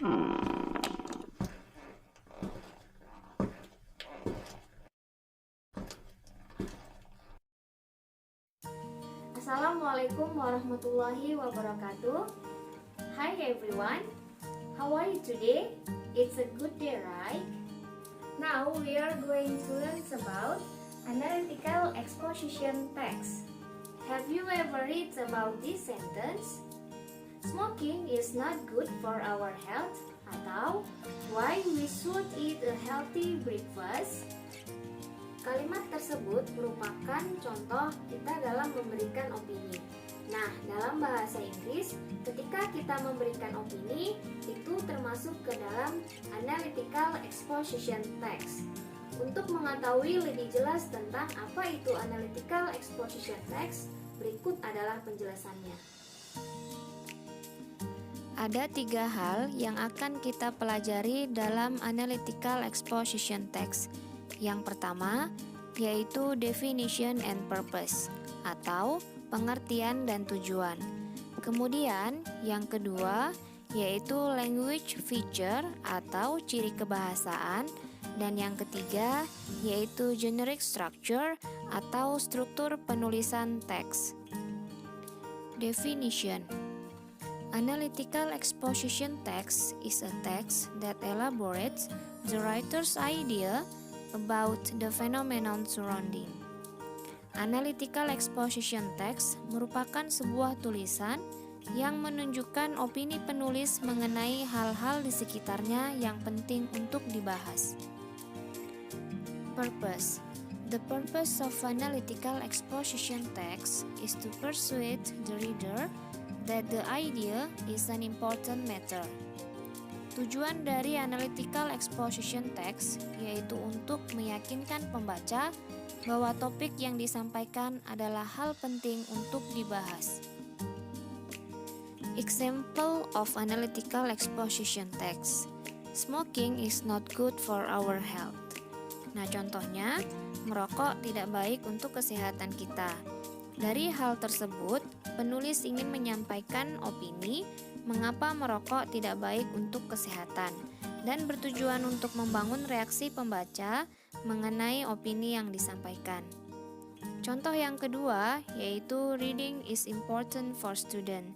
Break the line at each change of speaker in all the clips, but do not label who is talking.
Assalamualaikum warahmatullahi wabarakatuh. Hi everyone, how are you today? It's a good day, right? Now we are going to learn about analytical exposition text. Have you ever read about this sentence? Smoking is not good for our health, atau why we should eat a healthy breakfast? Kalimat tersebut merupakan contoh kita dalam memberikan opini. Nah, dalam bahasa Inggris, ketika kita memberikan opini, itu termasuk ke dalam analytical exposition text. Untuk mengetahui lebih jelas tentang apa itu analytical exposition text, berikut adalah penjelasannya. Ada 3 hal yang akan kita pelajari dalam analytical exposition text. Yang pertama, yaitu definition and purpose, atau pengertian dan tujuan. Kemudian, yang kedua, yaitu language feature, atau ciri kebahasaan. Dan yang ketiga, yaitu generic structure, atau struktur penulisan teks. Definition. Analytical exposition text is a text that elaborates the writer's idea about the phenomenon surrounding. Analytical exposition text merupakan sebuah tulisan yang menunjukkan opini penulis mengenai hal-hal di sekitarnya yang penting untuk dibahas. Purpose. The purpose of analytical exposition text is to persuade the reader that the idea is an important matter. Tujuan dari analytical exposition text yaitu untuk meyakinkan pembaca bahwa topik yang disampaikan adalah hal penting untuk dibahas. Example of analytical exposition text. Smoking is not good for our health. Nah, contohnya, merokok tidak baik untuk kesehatan kita. Dari hal tersebut, penulis ingin menyampaikan opini mengapa merokok tidak baik untuk kesehatan dan bertujuan untuk membangun reaksi pembaca mengenai opini yang disampaikan. Contoh yang kedua yaitu reading is important for student.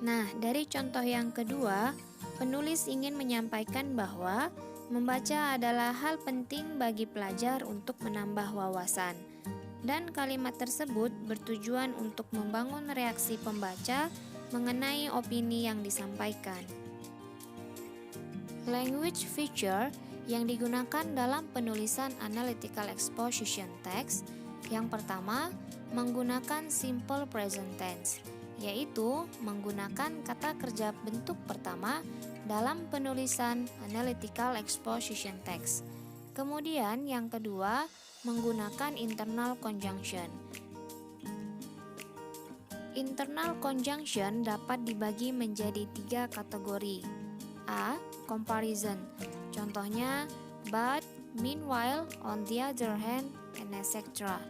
Nah, dari contoh yang kedua, penulis ingin menyampaikan bahwa membaca adalah hal penting bagi pelajar untuk menambah wawasan. Dan kalimat tersebut bertujuan untuk membangun reaksi pembaca mengenai opini yang disampaikan. Language feature yang digunakan dalam penulisan analytical exposition text. Yang pertama, menggunakan simple present tense, yaitu menggunakan kata kerja bentuk pertama dalam penulisan analytical exposition text. Kemudian yang kedua, menggunakan internal conjunction. Internal conjunction dapat dibagi menjadi 3 kategori. A. Comparison. Contohnya, but, meanwhile, on the other hand, and etc.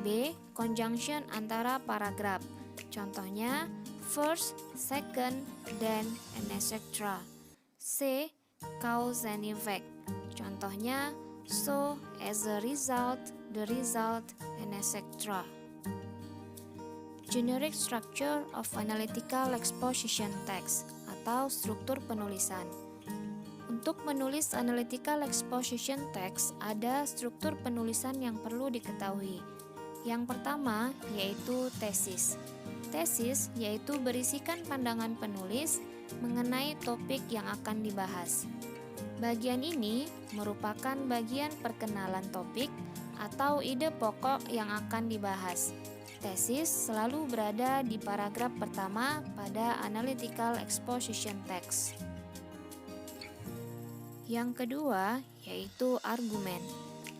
B. Conjunction antara paragraf. Contohnya, first, second, then, and etc. C. Cause and effect. Contohnya, so, as a result, the result, and etc. Generic structure of analytical exposition text atau struktur penulisan. Untuk menulis analytical exposition text, ada struktur penulisan yang perlu diketahui. Yang pertama yaitu tesis. Tesis yaitu berisikan pandangan penulis mengenai topik yang akan dibahas. Bagian ini merupakan bagian perkenalan topik atau ide pokok yang akan dibahas. Tesis selalu berada di paragraf pertama pada analytical exposition text. Yang kedua yaitu argumen.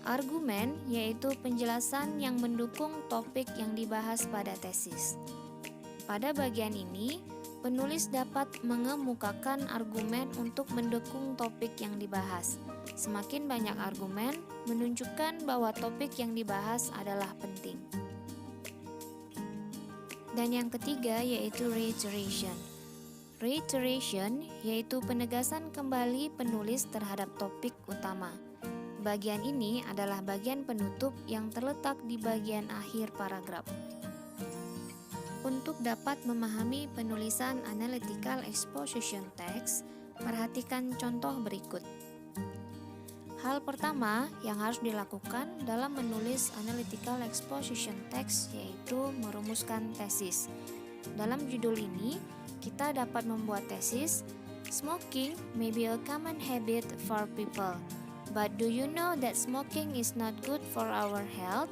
Argumen yaitu penjelasan yang mendukung topik yang dibahas pada tesis. Pada bagian ini, penulis dapat mengemukakan argumen untuk mendukung topik yang dibahas. Semakin banyak argumen, menunjukkan bahwa topik yang dibahas adalah penting. Dan yang ketiga yaitu reiteration. Reiteration yaitu penegasan kembali penulis terhadap topik utama. Bagian ini adalah bagian penutup yang terletak di bagian akhir paragraf. Untuk dapat memahami penulisan analytical exposition text, perhatikan contoh berikut. Hal pertama yang harus dilakukan dalam menulis analytical exposition text yaitu merumuskan tesis. Dalam judul ini, kita dapat membuat tesis, "Smoking may be a common habit for people, but do you know that smoking is not good for our health?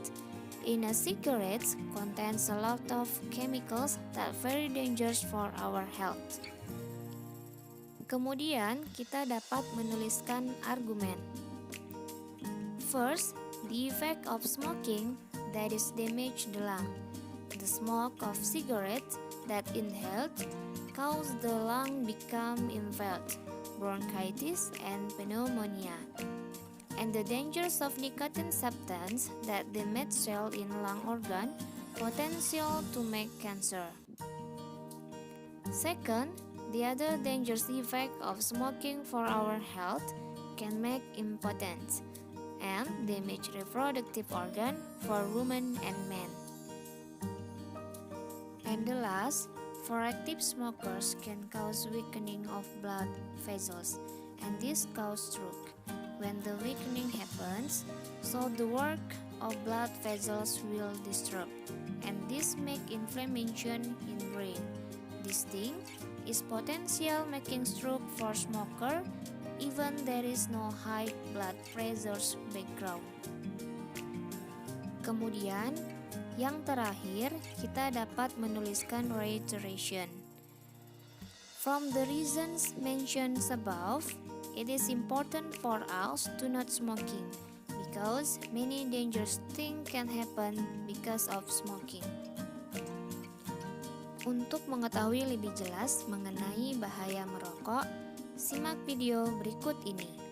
In a cigarette contains a lot of chemicals that very dangerous for our health." Kemudian, kita dapat menuliskan argumen. First, the effect of smoking that is damage the lung. The smoke of cigarette that inhaled cause the lung become inflamed, bronchitis and pneumonia. And the dangers of nicotine substance that the meth cell in lung organ potential to make cancer. Second, the other dangerous effect of smoking for our health can make impotence and damage reproductive organ for women and men. And the last, for active smokers can cause weakening of blood vessels, and this cause stroke. When the weakening happens, so the work of blood vessels will disrupt, and this make inflammation in brain. This thing is potential making stroke for smoker, even there is no high blood pressure background. Kemudian, yang terakhir, kita dapat menuliskan reiteration. From the reasons mentioned above, it is important for us to not smoking because many dangerous things can happen because of smoking. Untuk mengetahui lebih jelas mengenai bahaya merokok, simak video berikut ini.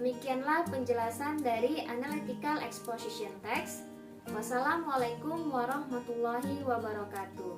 Demikianlah penjelasan dari Analytical Exposition Text. Wassalamualaikum warahmatullahi wabarakatuh.